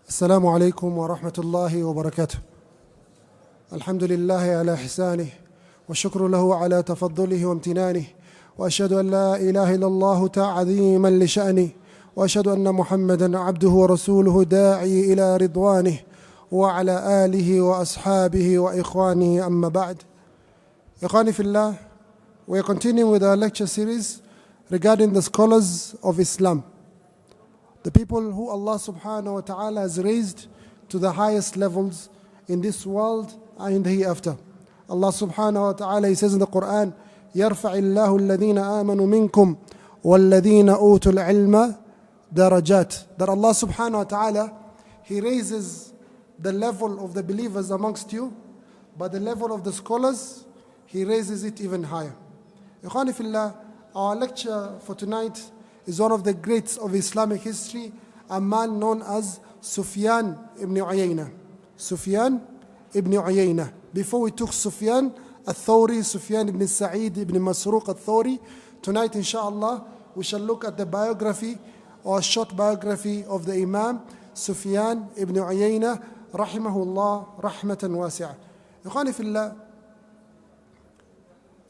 السلام عليكم ورحمة الله وبركاته. الحمد لله على إحسانه والشكر له على تفضله وامتنانه، وأشهد أن لا إله إلا الله تعظيما لشأنه، وأشهد أن محمدا عبده ورسوله داعي إلى رضوانه وعلى آله وأصحابه وإخوانه. أما بعد. إخواني في الله, we are continuing with our lecture series regarding the scholars of Islam, the people who Allah subhanahu wa ta'ala has raised to the highest levels in this world and in the hereafter. Allah subhanahu wa ta'ala, He says in the Quran, يَرْفَعِ اللَّهُ الَّذِينَ آمَنُوا مِنْكُمْ وَالَّذِينَ أُوتُوا الْعِلْمَ دَرَجَاتٍ. That Allah subhanahu wa ta'ala, He raises the level of the believers amongst you, but the level of the scholars, He raises it even higher. Ikhwani fillah, our lecture for tonight is one of the greats of Islamic history, a man known as Sufyan ibn Uyaynah. Sufyan ibn Uyaynah. Before we took Sufyan al-Thawri, Sufyan ibn Sa'id ibn Masruq al-Thawri, tonight inshallah we shall look at the biography or short biography of the Imam Sufyan ibn Uyaynah rahimahullah rahmatan wasi'ah. Ikhwani fillah,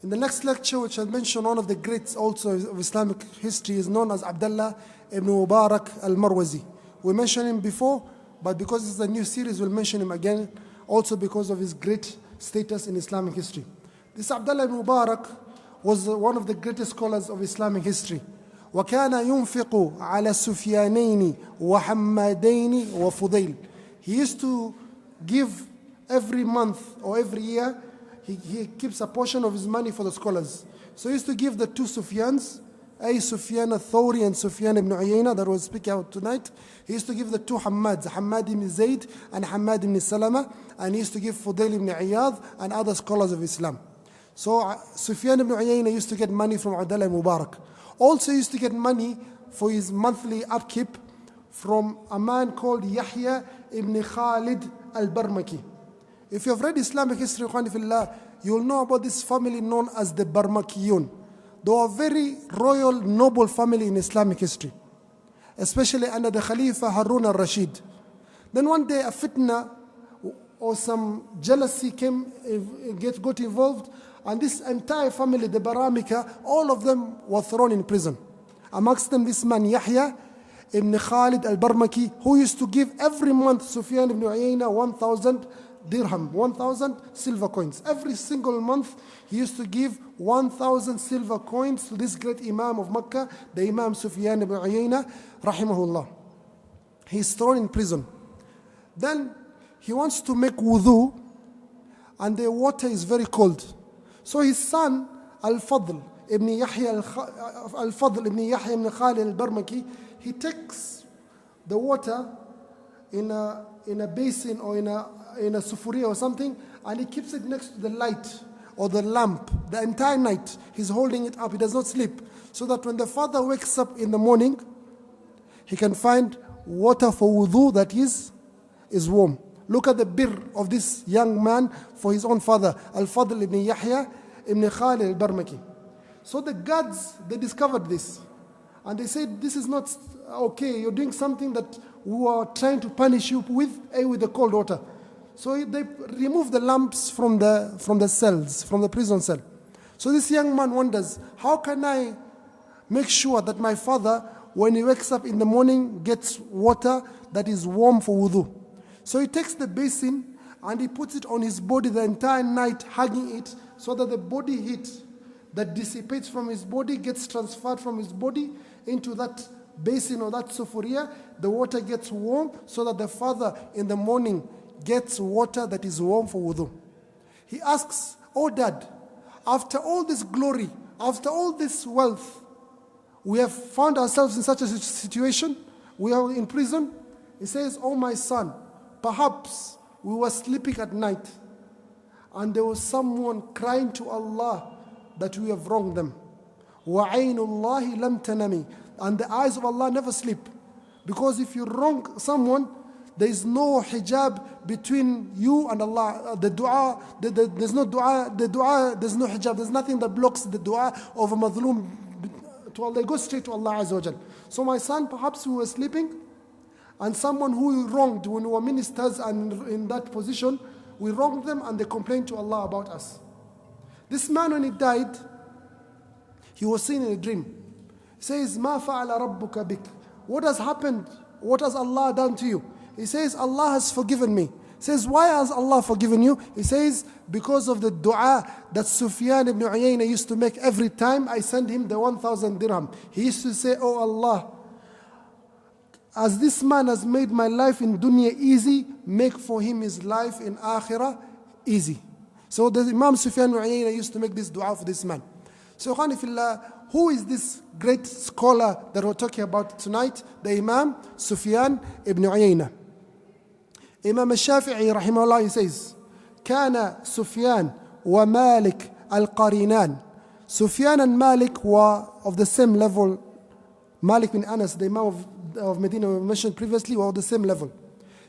in the next lecture, which I'll mention one of the greats also of Islamic history, is known as Abdullah ibn Mubarak al-Marwazi. We mentioned him before, but because it's a new series, we'll mention him again, also because of his great status in Islamic history. This Abdullah ibn Mubarak was one of the greatest scholars of Islamic history. وَكَانَ يُنْفِقُ عَلَى السُّفْيَانَيْنِ وَحَمَّادَيْنِ وَفُضَيْلِ. He used to give every month or every year, he keeps a portion of his money for the scholars. So he used to give the two Sufyans, Sufyan al-Thawri and Sufyan ibn Uyaynah, that we'll speak out tonight. He used to give the two Hammads, Hammad ibn Zayd and Hammad ibn Salama, and he used to give Fudail ibn Iyad and other scholars of Islam. So Sufyan ibn Uyaynah used to get money from Abdullah ibn Mubarak. Also he used to get money for his monthly upkeep from a man called Yahya ibn Khalid al-Barmaki. If you have read Islamic history, you will know about this family known as the Barmakiyun. They were a very royal, noble family in Islamic history, especially under the Khalifa Harun al-Rashid. Then one day a fitna or some jealousy got involved, and this entire family, the Baramika, all of them were thrown in prison. Amongst them this man Yahya ibn Khalid al-Barmaki, who used to give every month Sufyan ibn Uyaynah 1,000 dirham, 1,000 silver coins. Every single month he used to give 1,000 silver coins to this great Imam of Makkah, the Imam Sufyan ibn Uyaynah rahimahullah. He's thrown in prison. Then he wants to make wudu, and the water is very cold. So his son Al-Fadl ibn Yahya ibn Khalid al-Barmaki, he takes the water in a basin or in a sufuria or something, and he keeps it next to the light or the lamp the entire night. He's holding it up, he does not sleep, so that when the father wakes up in the morning, he can find water for wudu that is warm. Look at the birr of this young man for his own father, Al-Fadl ibn Yahya ibn Khalid al-Barmaki. So the guards, they discovered this, and they said, this is not okay, you're doing something that we are trying to punish you with the cold water. So they removed the lamps from the cells, from the prison cell. So this young man wonders, how can I make sure that my father, when he wakes up in the morning, gets water that is warm for wudu? So he takes the basin and he puts it on his body the entire night, hugging it, so that the body heat that dissipates from his body gets transferred from his body into that basin or that sufuria. The water gets warm, so that the father in the morning gets water that is warm for wudu. He asks, oh dad, after all this glory, after all this wealth, we have found ourselves in such a situation, we are in prison. He says, oh my son, perhaps we were sleeping at night and there was someone crying to Allah that we have wronged them. وَعَيْنُ اللَّهِ لَمْ تَنَمِ. And the eyes of Allah never sleep. Because if you wrong someone, there is no hijab between you and Allah. The dua, there's no dua, there's no hijab, there's nothing that blocks the dua of a madhloom to Allah. They go straight to Allah Azza wa Jal. So my son, perhaps we were sleeping and someone who we wronged when we were ministers and in that position, we wronged them and they complained to Allah about us. This man, when he died, he was seen in a dream. He says, "Ma fa'ala rabbuka bik?" What has happened? What has Allah done to you? He says, "Allah has forgiven me." He says, "Why has Allah forgiven you?" He says, "Because of the dua that Sufyan ibn Uyaynah used to make every time I send him the 1,000 dirham. He used to say, 'Oh Allah, as this man has made my life in dunya easy, make for him his life in akhirah easy.'" So the Imam Sufyan ibn Uyaynah used to make this dua for this man. So Khani fillah, who is this great scholar that we're talking about tonight? The Imam Sufyan ibn Uyaynah. Imam al-Shafi'i rahimahullah, he says, "Kana Sufyan wa Malik al-Qarinan." Sufyan and Malik were of the same level. Malik bin Anas, the Imam of Medina we mentioned previously, were of the same level.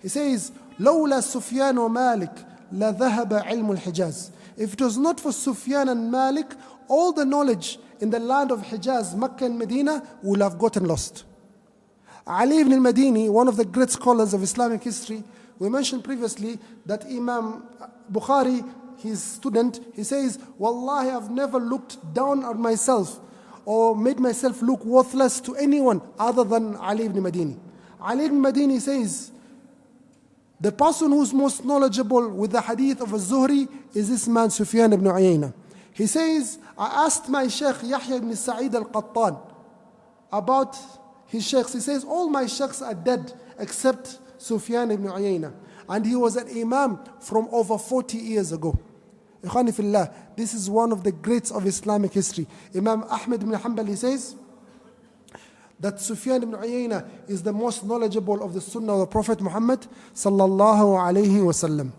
He says, "Lawla Sufyan wa Malik la dhahaba ilm al-Hijaz." If it was not for Sufyan and Malik, all the knowledge in the land of Hijaz, Makkah and Medina, would have gotten lost. Ali ibn al-Madini, one of the great scholars of Islamic history, we mentioned previously that Imam Bukhari, his student, he says, "Wallahi, I've never looked down on myself or made myself look worthless to anyone other than Ali ibn Madini." Ali ibn Madini says, the person who's most knowledgeable with the hadith of al-Zuhri is this man Sufyan ibn Uyaynah. He says, "I asked my Sheikh Yahya ibn Sa'id al-Qattan about his sheikhs." He says, "All my sheikhs are dead except Sufyan ibn Uyaynah. And he was an Imam from over 40 years ago." Ikhwani fillah, this is one of the greats of Islamic history. Imam Ahmad ibn Hanbal, he says that Sufyan ibn Uyaynah is the most knowledgeable of the Sunnah of the Prophet Muhammad sallallahu alayhi wasallam.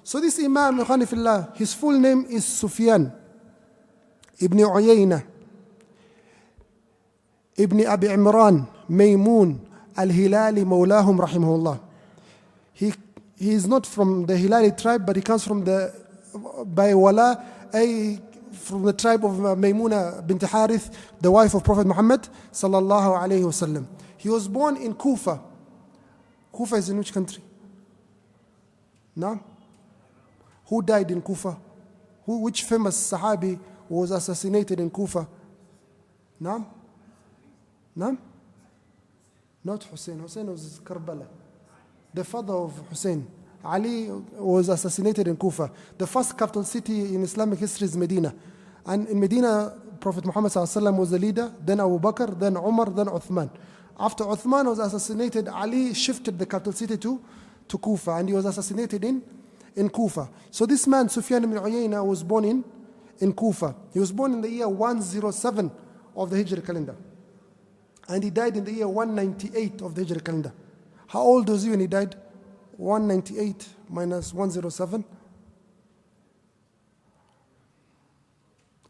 So this Imam, ikhwani fillah, his full name is Sufyan ibn Uyaynah ibn Abi Imran Maymun al-Hilali mawlahum rahimahullah. He is not from the Hilali tribe, but he comes from the by wala, from the tribe of Maymuna bint Harith, the wife of Prophet Muhammad sallallahu alayhi wasallam. He was born in Kufa. Kufa is in which country? No? Who died in Kufa? Which famous Sahabi was assassinated in Kufa? No? No? Not Hussein. Hussein was Karbala. The father of Hussein. Ali was assassinated in Kufa. The first capital city in Islamic history is Medina. And in Medina, Prophet Muhammad ﷺ was the leader, then Abu Bakr, then Umar, then Uthman. After Uthman was assassinated, Ali shifted the capital city to Kufa, and he was assassinated in Kufa. So this man, Sufyan ibn Uyaynah, was born in Kufa. He was born in the year 107 of the Hijri calendar. And he died in the year 198 of the Hijri calendar. How old was he when he died? 198 minus 107?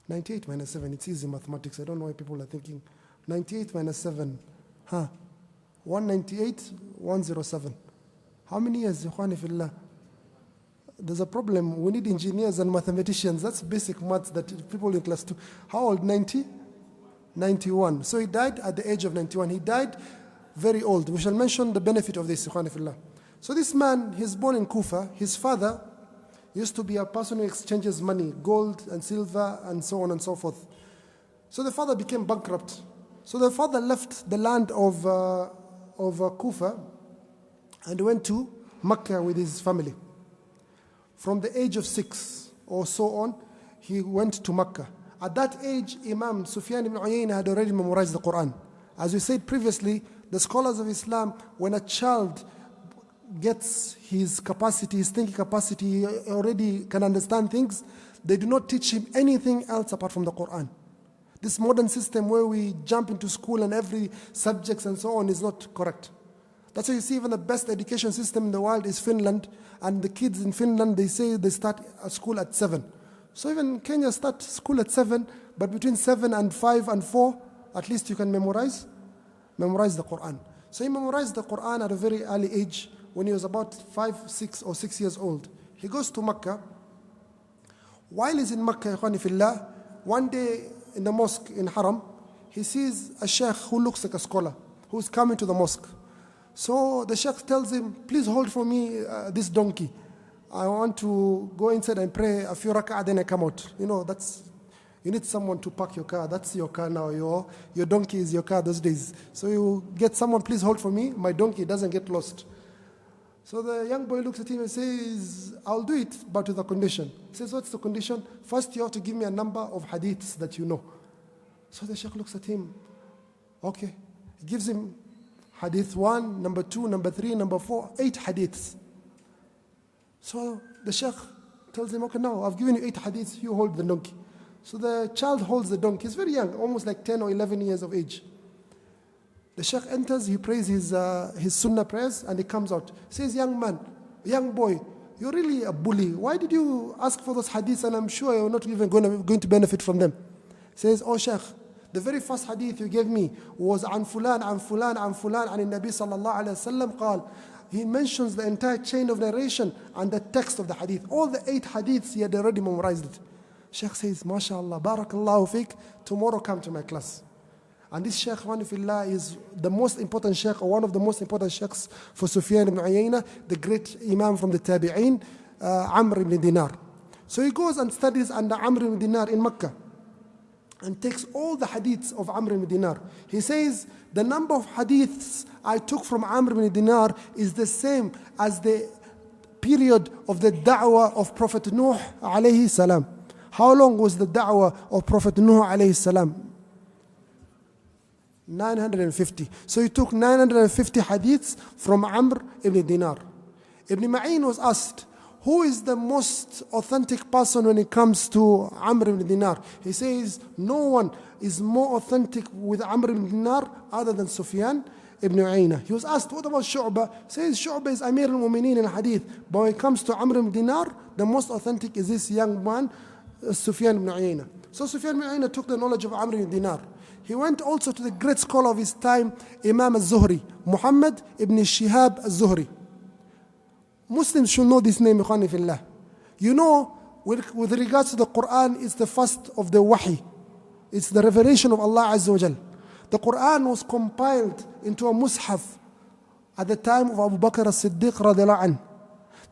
98 minus 7. It's easy mathematics. I don't know why people are thinking. 98 minus 7. 198, 107. How many years, Ikhwani fillah? There's a problem. We need engineers and mathematicians. That's basic maths that people in class 2. How old? 90? 91. So he died at the age of 91. He died very old. We shall mention the benefit of this, Ikhwani fillah. So this man, he's born in Kufa. His father used to be a person who exchanges money, gold and silver and so on and so forth. So the father became bankrupt. So the father left the land of Kufa and went to Makkah with his family. From the age of 6 or so on, he went to Makkah. At that age, Imam Sufyan ibn Uyaynah had already memorized the Quran. As we said previously, the scholars of Islam, when a child gets his capacity, his thinking capacity, he already can understand things, they do not teach him anything else apart from the Quran. This modern system where we jump into school and every subjects and so on is not correct. That's why you see even the best education system in the world is Finland, and the kids in Finland, they say they start school at 7. So even Kenya start school at 7, but between 7 and 5 and 4, at least you can memorize the Quran. So he memorized the Quran at a very early age, when he was about 5, 6 or 6 years old. He goes to Makkah. While he's in Makkah, ikhwani fillah, one day in the mosque in Haram, he sees a sheikh who looks like a scholar, who's coming to the mosque. So the Sheikh tells him, please hold for me this donkey. I want to go inside and pray a few rak'ah, then I come out. You need someone to park your car. That's your car now. Your donkey is your car those days. So you get someone, please hold for me. My donkey doesn't get lost. So the young boy looks at him and says, I'll do it, but with a condition. He says, what's the condition? First, you have to give me a number of hadiths that you know. So the Sheikh looks at him. Okay. He gives him hadith 1, number 2, number 3, number 4, 8 hadiths. So the Sheikh tells him, okay, now I've given you 8 hadiths, you hold the donkey. So the child holds the donkey. He's very young, almost like 10 or 11 years of age. The Sheikh enters, he prays his sunnah prayers, and he comes out. He says, young man, young boy, you're really a bully. Why did you ask for those hadiths, and I'm sure you're not even going to benefit from them? He says, oh Sheikh, the very first hadith you gave me was عن فلان عن فلان عن فلان عن النبي صلى الله عليه وسلم قال. He mentions the entire chain of narration and the text of the hadith. All the 8 hadiths, he had already memorized it. Sheikh says, MashaAllah, Barakallahu fiqh, tomorrow come to my class. And this Sheikh, Wanifillah, is the most important Sheikh, or one of the most important Sheikhs for Sufyan ibn Uyaynah, the great Imam from the Tabi'een, Amr ibn Dinar. So he goes and studies under Amr ibn Dinar in Makkah, and takes all the hadiths of Amr ibn Dinar. He says, the number of hadiths I took from Amr ibn Dinar is the same as the period of the da'wah of Prophet Nuh alayhi salam. How long was the da'wah of Prophet Nuh alayhi salam? 950. So he took 950 hadiths from Amr ibn Dinar. Ibn Ma'in was asked, who is the most authentic person when it comes to Amr ibn Dinar? He says, no one is more authentic with Amr ibn Dinar other than Sufyan ibn Uyaynah. He was asked, what about Shu'bah? He says, Shu'bah is Amir al-Mu'mineen in hadith. But when it comes to Amr ibn Dinar, the most authentic is this young man, Sufyan ibn Uyaynah. So Sufyan ibn Uyaynah took the knowledge of Amr ibn Dinar. He went also to the great scholar of his time, Imam al-Zuhri, Muhammad ibn Shihab al-Zuhri. Muslims should know this name, Ikhwani Fillah. You know, with regards to the Quran, it's the first of the wahi. It's the revelation of Allah Azza wa Jal. The Quran was compiled into a mushaf at the time of Abu Bakr as-Siddiq radiallahu anhu.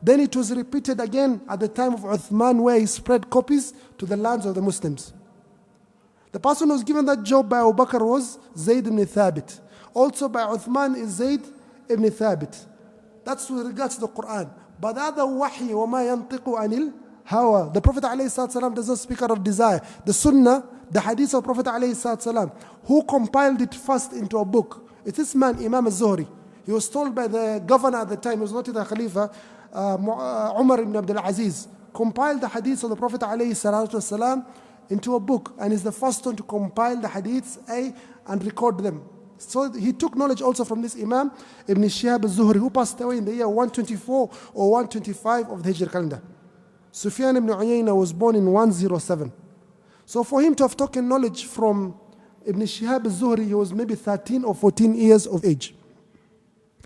Then it was repeated again at the time of Uthman, where he spread copies to the lands of the Muslims. The person who was given that job by Abu Bakr was Zayd ibn Thabit. Also by Uthman is Zayd ibn Thabit. That's with regards to the Quran. But the other wahi, وَمَا يَنْطِقُ عَنِ الْهَوَى. The Prophet ﷺ does not speak out of desire. The Sunnah, the hadith of Prophet ﷺ, who compiled it first into a book. It's this man, Imam al-Zuhri. He was told by the governor at the time, he was not the Khalifa, Umar ibn Abdul Aziz, compiled the hadiths of the Prophet ﷺ into a book, and is the first one to compile the hadiths and record them. So he took knowledge also from this Imam Ibn Shihab al-Zuhri, who passed away in the year 124 or 125 of the Hijr calendar. Sufyan ibn Uyaynah was born in 107. So for him to have taken knowledge from Ibn Shihab al-Zuhri, he was maybe 13 or 14 years of age.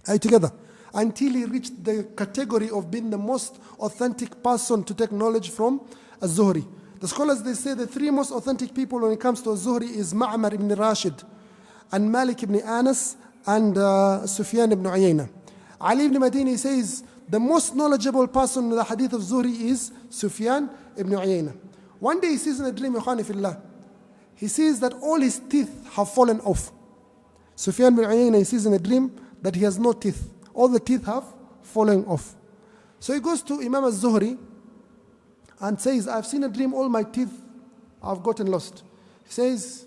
Together. Until he reached the category of being the most authentic person to take knowledge from al-Zuhri. The scholars, they say the 3 most authentic people when it comes to al-Zuhri is Ma'mar ibn Rashid, and Malik ibn Anas, and Sufyan ibn Uyaynah. Ali ibn Madini says the most knowledgeable person in the hadith of Zuhri is Sufyan ibn Uyaynah. One day he sees in a dream, Ikhwani Fillah, he sees that all his teeth have fallen off. Sufyan ibn Uyaynah, he sees in a dream that he has no teeth. All the teeth have fallen off. So he goes to Imam al-Zuhri and says, I've seen a dream, all my teeth have gotten lost. He says,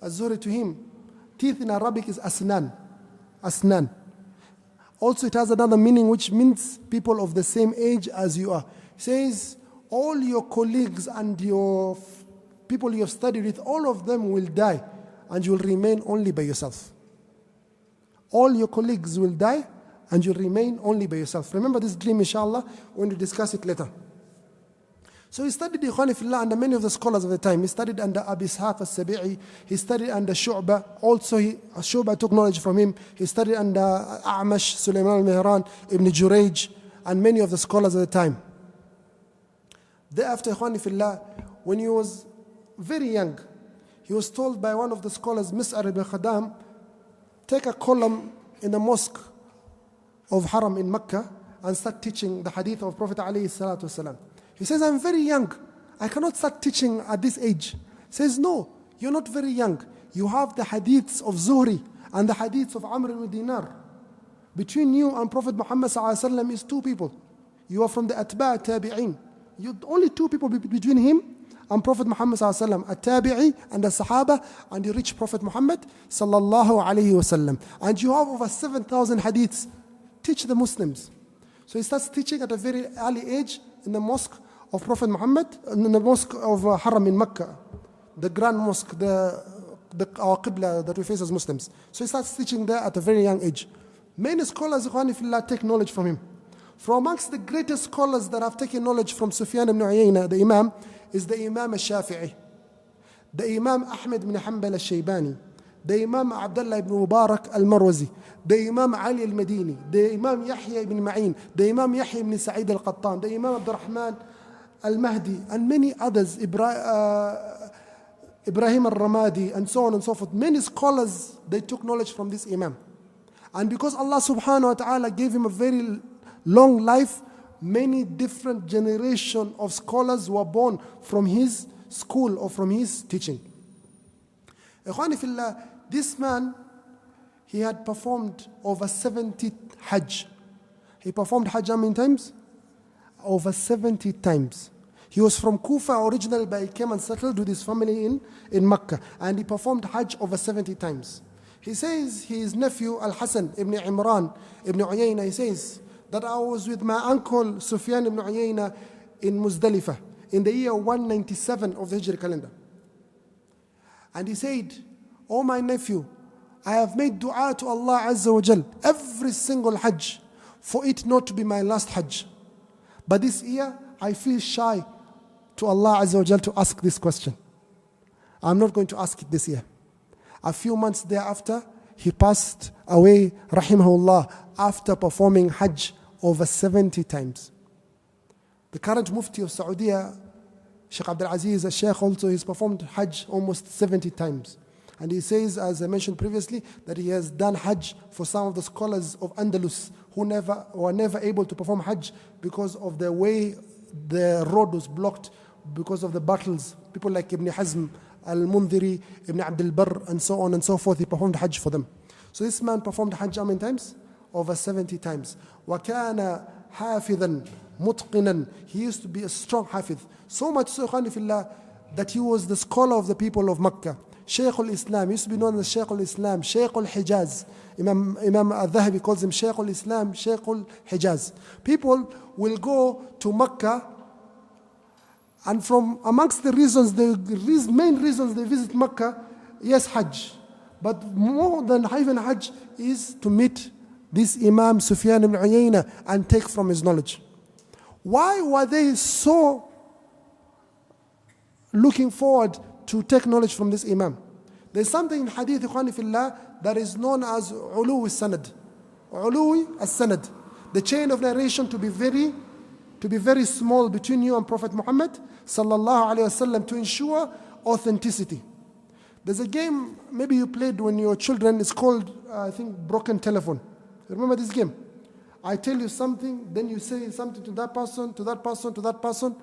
al-Zuhri to him, teeth in Arabic is asnan. Asnan. Also it has another meaning which means people of the same age as you are. He says, all your colleagues and your people you have studied with, all of them will die and you will remain only by yourself. All your colleagues will die and you'll remain only by yourself. Remember this dream, inshallah, when we discuss it later. So he studied Ikhwani Fillah under many of the scholars of the time. He studied under Abi Ishaq al-Sabi'i. He studied under Shu'bah. Also, Shu'bah took knowledge from him. He studied under A'mash, Sulaiman al-Mihran, Ibn Jurayj, and many of the scholars of the time. Thereafter, Ikhwani Fillah, when he was very young, he was told by one of the scholars, Mis'ar ibn Khadam, take a column in the mosque of Haram in Makkah and start teaching the hadith of Prophet alayhi salatu wasalam. He says, I'm very young. I cannot start teaching at this age. He says, no, you're not very young. You have the hadiths of Zuhri and the hadiths of Amr ibn Dinar. Between you and Prophet Muhammad sallallahu alaihi wasallam is two people. You are from the Atba' Tabi'in. You're only two people between him and Prophet Muhammad sallallahu alaihi wasallam, a Tabi'i and a Sahaba, and you reach Prophet Muhammad sallallahu alaihi wasallam. And you have over 7,000 hadiths. Teach the Muslims. So he starts teaching at a very early age in the mosque of Prophet Muhammad, in the mosque of Haram in Makkah, the grand mosque, our Qibla that we face as Muslims. So he starts teaching there at a very young age. Many scholars, Ikhwani fillah, take knowledge from him. From amongst the greatest scholars that have taken knowledge from Sufyan ibn Uyaynah, the Imam, is the Imam al-Shafi'i, the Imam Ahmed ibn Hanbal al-Shaybani, the Imam Abdullah ibn Mubarak al-Marwazi, the Imam Ali al-Madini, the Imam Yahya ibn Ma'in, the Imam Yahya ibn Sa'id al-Qattan, the Imam Abdul Rahman al-Mahdi, and many others, Ibrahim al-Ramadi, and so on and so forth. Many scholars, they took knowledge from this Imam. And because Allah subhanahu wa ta'ala gave him a very long life, many different generations of scholars were born from his school or from his teaching. Ikhwani fillah, this man, he had performed over 70 Hajj. He performed Hajj how many times? Over 70 times. He was from Kufa originally, but he came and settled with his family in Makkah. And he performed Hajj over 70 times. He says, his nephew Al-Hasan ibn Imran ibn Uyaynah, he says that I was with my uncle Sufyan ibn Uyaynah in Muzdalifah in the year 197 of the Hijri calendar. And he said, oh my nephew, I have made dua to Allah Azza wa Jal every single Hajj for it not to be my last Hajj. But this year, I feel shy to Allah Azza wa Jal to ask this question. I'm not going to ask it this year. A few months thereafter, he passed away, rahimahullah, after performing Hajj over 70 times. The current Mufti of Saudi, Sheikh Abdul Aziz al-Sheikh, also has performed Hajj almost 70 times. And he says, as I mentioned previously, that he has done Hajj for some of the scholars of Andalus who were never able to perform Hajj because of the way the road was blocked, because of the battles. People like Ibn Hazm, Al-Mundhiri, Ibn Abdul Barr, and so on and so forth, he performed Hajj for them. So this man performed Hajj how many times? Over 70 times. وَكَانَ حَافِظًا مُتْقِنًا. He used to be a strong hafiz. So much so, that he was the scholar of the people of Makkah. Shaykh al-Islam, used to be known as Shaykh al-Islam, Shaykh al-Hijaz. Imam al-Dhahabi calls him Shaykh al-Islam, Shaykh al-Hijaz. People will go to Makkah, and from amongst the reasons, the main reasons they visit Makkah, yes, Hajj. But more than even Hajj is to meet this Imam Sufyan ibn Uyaynah and take from his knowledge. Why were they so looking forward to take knowledge from this Imam? There's something in Hadith, Ikhwani fillah, that is known as Uluwi Sanad. Uluwi as-Sanad. The chain of narration to be very small between you and Prophet Muhammad sallallahu alaihi wasallam to ensure authenticity. There's a game maybe you played when you were children. It's called, I think, Broken Telephone. Remember this game? I tell you something, then you say something to that person, to that person, to that person.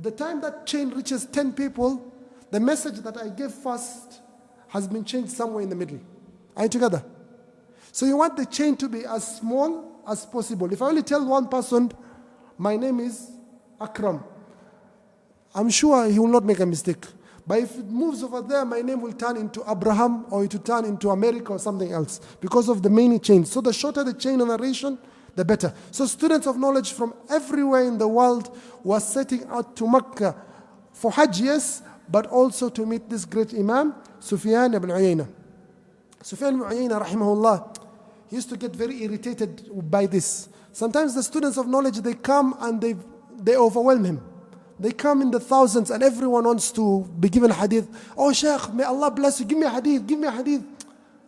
The time that chain reaches 10 people, the message that I gave first has been changed somewhere in the middle. Are you together? So you want the chain to be as small as possible. If I only tell one person, my name is Akram, I'm sure he will not make a mistake. But if it moves over there, my name will turn into Abraham, or it will turn into America or something else because of the many chains. So the shorter the chain of narration, the better. So students of knowledge from everywhere in the world were setting out to Makkah for Hajj, yes, but also to meet this great Imam, Sufyan ibn Uyaynah. Sufyan ibn Uyaynah, rahimahullah, he used to get very irritated by this. Sometimes the students of knowledge, they come and they overwhelm him. They come in the thousands and everyone wants to be given a hadith. Oh Shaykh, may Allah bless you, give me a hadith, give me a hadith.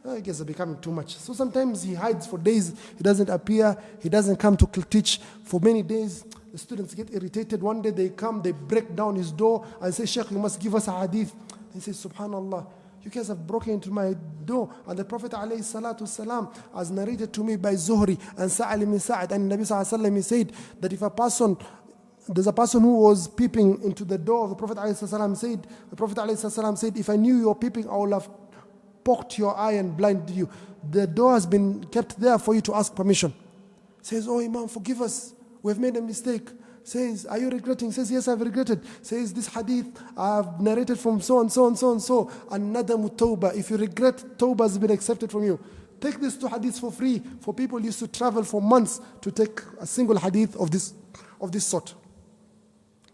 I guess it's becoming too much. So sometimes he hides for days, he doesn't appear, he doesn't come to teach for many days. The students get irritated. One day they come, they break down his door and say, Shaykh, you must give us a hadith. He says, Subhanallah, you guys have broken into my door. And the Prophet ﷺ, as narrated to me by Zuhri and Sa'al ibn Sa'ad, and Nabi ﷺ, he said that if there's a person who was peeping into the door of the Prophet ﷺ said, if I knew you were peeping, I would have poked your eye and blinded you. The door has been kept there for you to ask permission. Says, oh Imam, forgive us, we've made a mistake. Says, are you regretting? Says, yes, I've regretted. Says, this hadith I've narrated from so and so and so and so. And nadamu tawbah. If you regret, tawbah has been accepted from you. Take these two hadiths for free. For people used to travel for months to take a single hadith of this sort.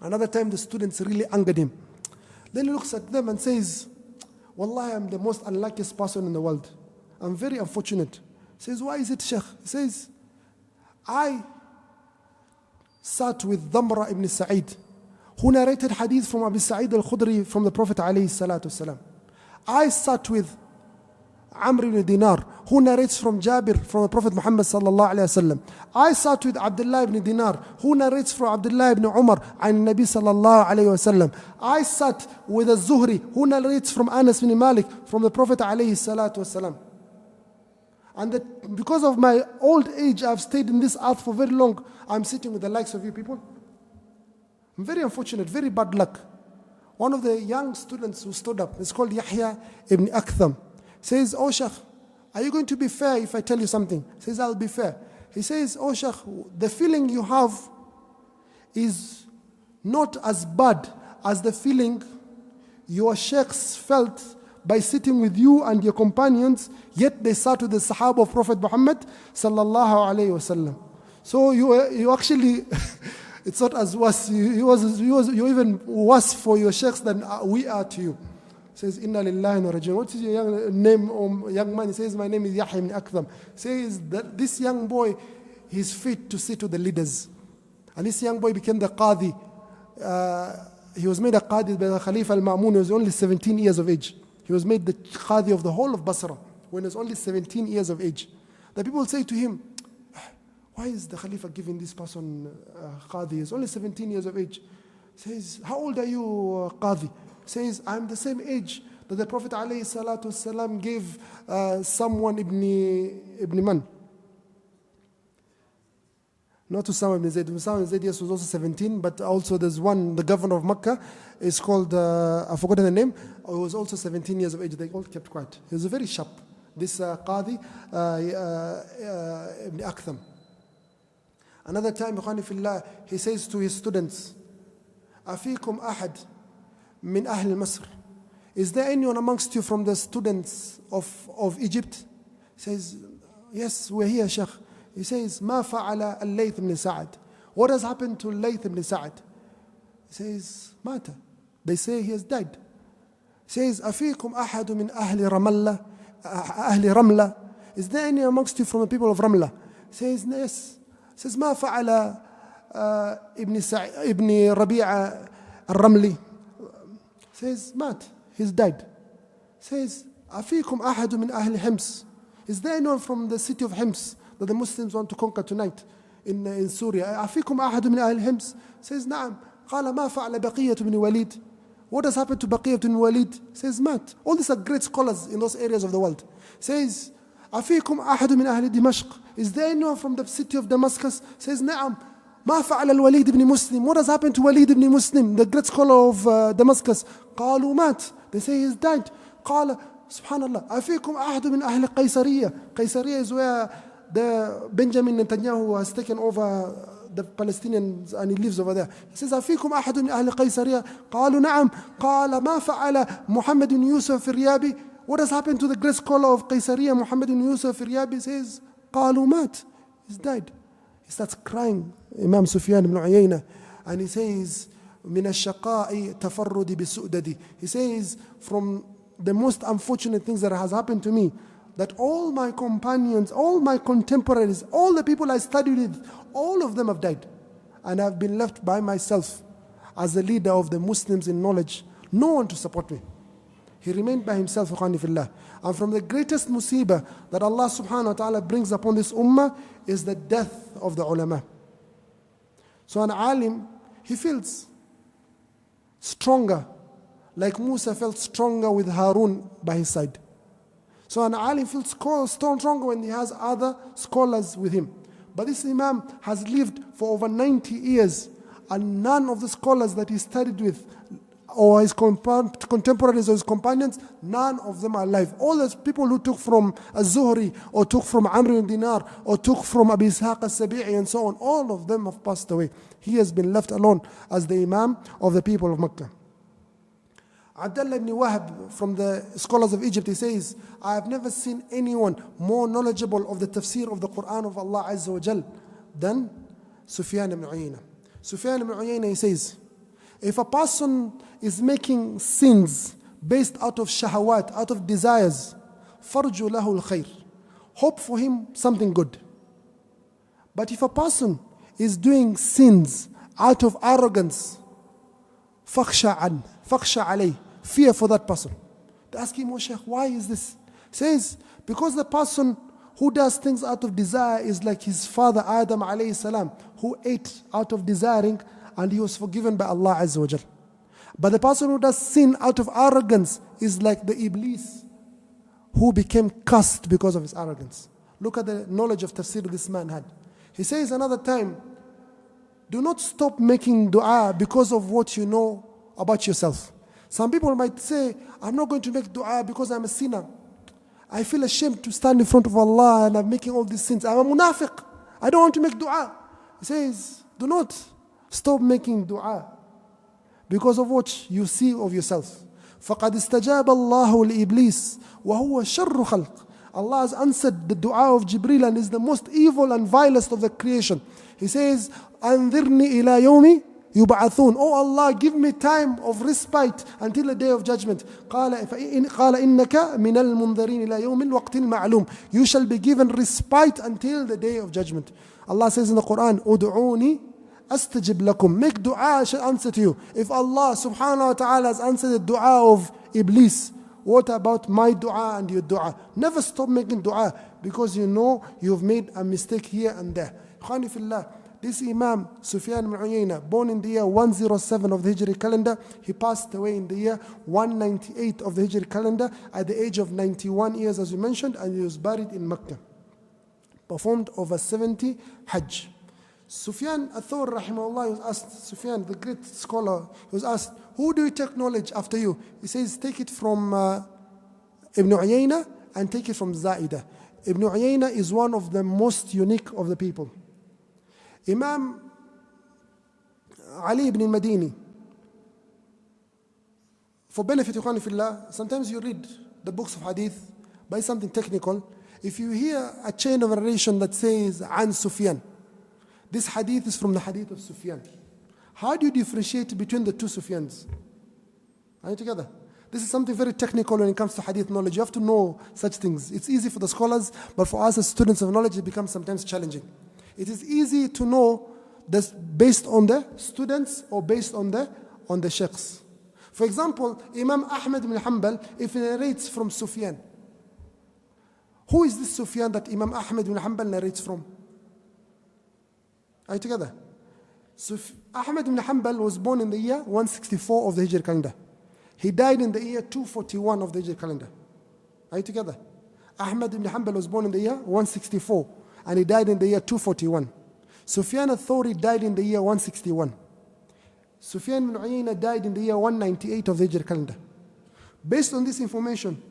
Another time the students really angered him. Then he looks at them and says, Wallahi, I'm the most unluckiest person in the world. I'm very unfortunate. He says, why is it, Sheikh? He says, I sat with Damra ibn Sa'id, who narrated hadith from Abu Sa'id al-Khudri from the Prophet alayhi salatu wasalam. I sat with Amr ibn Dinar, who narrates from Jabir from the Prophet Muhammad sallallahu alayhi wasallam. I sat with Abdullah ibn Dinar, who narrates from Abdullah ibn Umar and Nabi sallallahu alayhi wasallam. I sat with Az-Zuhri, who narrates from Anas ibn Malik from the Prophet alayhi salatu wasalam. And that because of my old age, I've stayed in this earth for very long. I'm sitting with the likes of you people. I'm very unfortunate, very bad luck. One of the young students who stood up, is called Yahya ibn Aktham, says, oh Sheikh, are you going to be fair if I tell you something? He says, I'll be fair. He says, oh Sheikh, the feeling you have is not as bad as the feeling your sheikhs felt by sitting with you and your companions, yet they sat with the Sahaba of Prophet Muhammad sallallahu alayhi wasallam. So you actually, it's not as worse. You're even worse for your sheikhs than we are to you. Says, Inna lillahi wa rajiun. What is your young man? He says, my name is Yahya ibn Aktham. Says that this young boy, he's fit to sit with the leaders. And this young boy became the Qadi. He was made a Qadi by the Khalifa al-Ma'mun. He was only 17 years of age. He was made the Qadi of the whole of Basra when he was only 17 years of age. The people say to him, why is the Khalifa giving this person Qadi? He's only 17 years of age. Says, how old are you, Qadi? Says, I'm the same age that the Prophet ﷺ gave someone Ibn Man. Not to Usama ibn Zayd. Usama ibn Zayd, yes, was also 17, but also there's one, the governor of Makkah, is called, I've forgotten the name, he was also 17 years of age. They all kept quiet. He was very sharp. This Qadi, Ibn Aktham. Another time, he says to his students, أَفِيكُمْ أَحَدٍ مِنْ أَهْلِ مَصْرٍ. Is there anyone amongst you from the students of Egypt? He says, yes, we're here, Sheikh. He says, مَا فَعَلَ اللَّيْث ibn Sa'ad. What has happened to Layth ibn Sa'ad? He says, مَاتَ. They say he has died. He says, أَفِيكُمْ أَحَدُ مِنْ أَهْلِ رَمْلَةٍ. Is there any amongst you from the people of Ramla? He says, yes. He says, مَا فَعَلَ ibn Rabi'a al-Ramli. He says, مات. He's died. He says, أَفِيكُمْ أَحَدُ مِنْ أَهْلِ حِمْص. Is there anyone from the city of Hims that the Muslims want to conquer tonight in Syria? أَفِيكُمْ أَحَدُ مِنْ أَهْلِ حِمْص. Says, نعم. قال ما فعل بقية بن وليد. What has happened to Baqiyah ibn Walid? Says, Mat. All these are great scholars in those areas of the world. Says, أفيكم أحد من أهل دمشق. Is there anyone from the city of Damascus? Says, نعم. ما فعل الوليد ibn Muslim. What has happened to Walid ibn Muslim, the great scholar of Damascus? قالوا مات. They say he's died. قال سبحان الله أفيكم أحد من أهل قيصرية. قيصرية is where the Benjamin Netanyahu has taken over the Palestinians and he lives over there. He says, أفيكم أحد من أهل قيصرية. قالوا نعم. قال ما فعل محمد بن يوسف الريابي. What has happened to the great scholar of Qaysariya, Muhammad ibn Yusuf al-Riyabi? Says, قالوا مات. He's died. He starts crying, Imam Sufyan ibn Uyaynah, and he says, من الشقاء تفردي بسؤددي. He says, from the most unfortunate things that has happened to me, that all my companions, all my contemporaries, all the people I studied with, all of them have died. And I've been left by myself as the leader of the Muslims in knowledge. No one to support me. He remained by himself, fillah. And from the greatest musibah that Allah subhanahu wa ta'ala brings upon this ummah is the death of the ulama. So an alim, he feels stronger like Musa felt stronger with Harun by his side. So an alim feels stronger when he has other scholars with him. But this Imam has lived for over 90 years, and none of the scholars that he studied with, or his contemporaries or his companions, none of them are alive. All those people who took from Az-Zuhri, or took from Amr ibn Dinar, or took from Abi Ishaq al-Sabi'i and so on, all of them have passed away. He has been left alone as the Imam of the people of Makkah. Abdullah ibn Wahab, from the scholars of Egypt, he says, I have never seen anyone more knowledgeable of the tafsir of the Quran of Allah Azza wa Jal than Sufyan ibn Uyaynah. Sufyan ibn Uyaynah, he says, if a person is making sins based out of shahawat, out of desires, farju lahu al-khair, hope for him something good. But if a person is doing sins out of arrogance, fakhsha alayh, fear for that person. They ask him, oh Shaykh, why is this? He says, because the person who does things out of desire is like his father Adam alayhi salam, who ate out of desiring, and he was forgiven by Allah Azza wa Jal. But the person who does sin out of arrogance is like the Iblis, who became cursed because of his arrogance. Look at the knowledge of tafsir this man had. He says another time, do not stop making dua because of what you know about yourself. Some people might say, I'm not going to make dua because I'm a sinner. I feel ashamed to stand in front of Allah and I'm making all these sins. I'm a munafiq. I don't want to make dua. He says, do not stop making dua because of what you see of yourself. فَقَدْ اسْتَجَابَ اللَّهُ لِإِبْلِيسِ وَهُوَ شَرُّ خَلْقٍ. Allah has answered the dua of Jibril and is the most evil and vilest of the creation. He says, أَنذِرْنِي إِلَى يَوْمِ يُبْعَثُونَ. Oh Allah, give me time of respite until the day of judgment. قال إِنَّكَ مِنَ الْمُنذَرِينَ إِلَى يَوْمِ الْوَقْتِ الْمَعْلُومِ. You shall be given respite until the day of judgment. Allah says in the Quran, أُدْعُونِي أَسْتَجِبْ لَكُمْ. Make dua, I shall answer to you. If Allah subhanahu wa ta'ala has answered the dua of Iblis, what about my dua and your dua? Never stop making dua because you know you've made a mistake here and there. Khani fillah, this Imam Sufyan ibn Uyaynah, born in the year 107 of the Hijri calendar, he passed away in the year 198 of the Hijri calendar at the age of 91 years, as we mentioned, and he was buried in Makkah. Performed over 70 Hajj. Sufyan al-Thawri rahimahullah, he was asked, Sufyan, the great scholar, he was asked, who do you take knowledge after you? He says, take it from Ibn Uyaynah and take it from Za'idah. Ibn Uyaynah is one of the most unique of the people. Imam Ali ibn al-Madini, for benefit of Fillah, sometimes you read the books of hadith by something technical. If you hear a chain of narration that says, An Sufyan, this hadith is from the hadith of Sufyan. How do you differentiate between the two Sufyans? Are you together? This is something very technical when it comes to hadith knowledge. You have to know such things. It's easy for the scholars, but for us as students of knowledge, it becomes sometimes challenging. It is easy to know this based on the students or based on the sheikhs. For example, Imam Ahmad ibn Hanbal, if he narrates from Sufyan, who is this Sufyan that Imam Ahmad ibn Hanbal narrates from? Are you together? Ahmad ibn Hanbal was born in the year 164 of the Hijri calendar. He died in the year 241 of the Hijri calendar. Are you together? Ahmad ibn Hanbal was born in the year 164 and he died in the year 241. Sufyan al-Thawri died in the year 161. Sufyan ibn Uyaynah died in the year 198 of the Hijri calendar. Based on this information,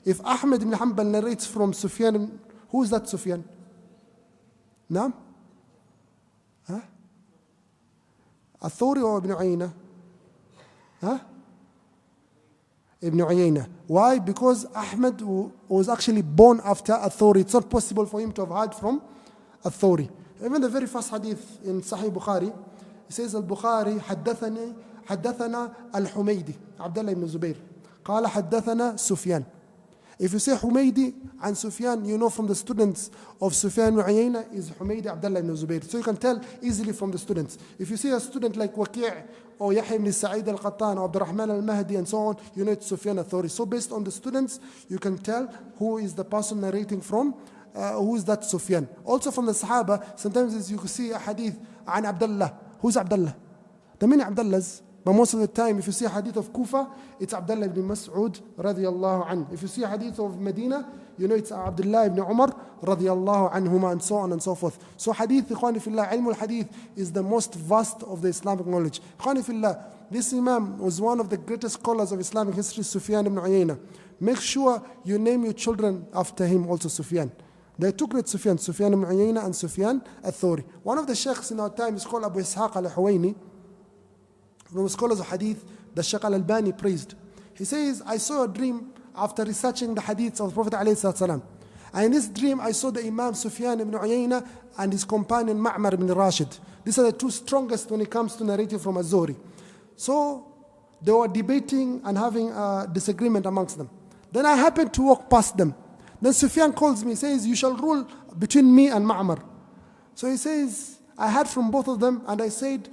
if Ahmad ibn Hanbal narrates from Sufyan, who is that Sufyan? Naam? Huh? Al-Thawri or Ibn Uyaynah? Huh? Ibn Uyaynah. Why? Because Ahmad was actually born after Al-Thawri. It's not possible for him to have heard from Al-Thawri. Even the very first hadith in Sahih Bukhari, it says Al-Bukhari حدثنا الحميدي Abdullah ibn Zubayr قال حدثنا Sufyan. If you say Humaydi and Sufyan, you know from the students of Sufyan ibn Uyaynah is Humaydi Abdullah ibn Zubayr. So you can tell easily from the students. If you see a student like Waqi' or Yahya ibn Sa'id al-Qattan or Abdurrahman al-Mahdi and so on, you know it's Sufyan al-Thawri. So based on the students, you can tell who is the person narrating from, who is that Sufyan. Also from the Sahaba, sometimes you can see a hadith an Abdullah. Who's Abdullah? The many Abdullahs. But most of the time, if you see a hadith of Kufa, it's Abdullah ibn Mas'ud radiyallahu anhu. If you see a hadith of Medina, you know it's Abdullah ibn Umar radiyallahu anhuma, and so on and so forth. So hadith, ikhwani fillah, ilm al-hadith is the most vast of the Islamic knowledge. Ikhwani fillah, this Imam was one of the greatest scholars of Islamic history, Sufyan ibn Uyaynah. Make sure you name your children after him also, Sufyan. There are two great Sufyan, Sufyan ibn Uyaynah and Sufyan al-Thawri. One of the sheikhs in our time is called Abu Ishaq al-Huwaini. From the scholars of hadith, the Shaykh al-Albani praised. He says, I saw a dream after researching the hadiths of the Prophet ﷺ. And in this dream, I saw the Imam Sufyan ibn Uyaynah and his companion Ma'mar ibn Rashid. These are the two strongest when it comes to narrative from Az-Zuhri. So they were debating and having a disagreement amongst them. Then I happened to walk past them. Then Sufyan calls me, says, you shall rule between me and Ma'mar. So he says, I heard from both of them, and I said,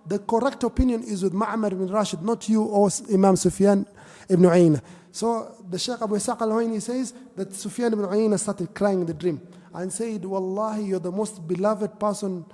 the correct opinion is with Ma'mar ibn Rashid, not you or Imam Sufyan ibn Uyaynah. So the Shaykh Abu Ishaq al-Huwaini says that Sufyan ibn Uyaynah started crying in the dream and said, Wallahi, you're the most beloved person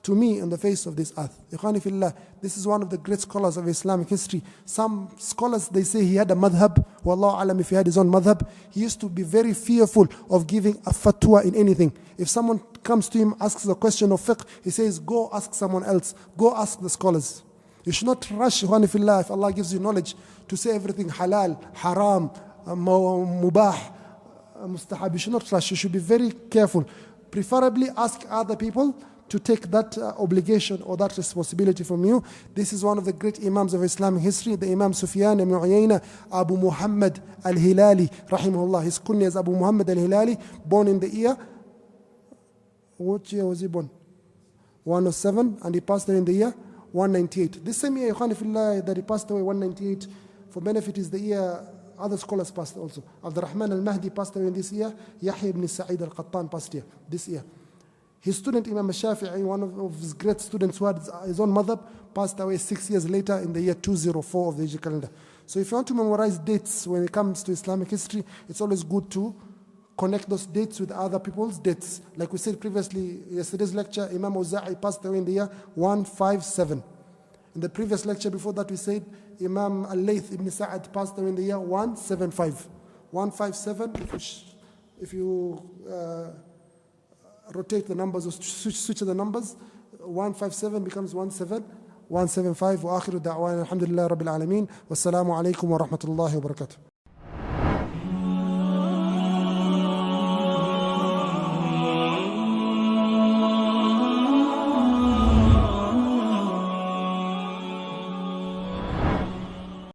to me on the face of this earth. Ikhwani fillah, this is one of the great scholars of Islamic history. Some scholars, they say he had a madhab. Wallahu alam, if he had his own madhab, he used to be very fearful of giving a fatwa in anything. If someone comes to him, asks a question of fiqh, he says, go ask someone else. Go ask the scholars. You should not rush, ikhwani fillah, if Allah gives you knowledge, to say everything halal, haram, mubah, mustahab. You should not rush. You should be very careful. Preferably ask other people to take that obligation or that responsibility from you. This is one of the great Imams of Islamic history, the Imam Sufyan ibn Uyaynah, Abu Muhammad al-Hilali, rahimahullah. His kunya is Abu Muhammad al-Hilali, born in the year, what year was he born? 107, and he passed away in the year 198. This same year, that he passed away, 198, for benefit is the year other scholars passed also. Abdul Rahman al-Mahdi passed away in this year. Yahya ibn Sa'id al-Qattan passed here, this year. His student Imam al-Shafi'i, one of his great students who had his own madhab, passed away 6 years later in the year 204 of the Hijri calendar. So if you want to memorize dates when it comes to Islamic history, it's always good to connect those dates with other people's dates. Like we said previously, yesterday's lecture, Imam Auza'i passed away in the year 157. In the previous lecture before that, we said Imam al-Layth ibn Sa'ad passed away in the year 175. 157, if you rotate the numbers or switch the numbers, 157 becomes 175. Wa akhiru da'wana alhamdulillah rabbil alameen. Wassalamu alaikum wa rahmatullahi wa barakatuh.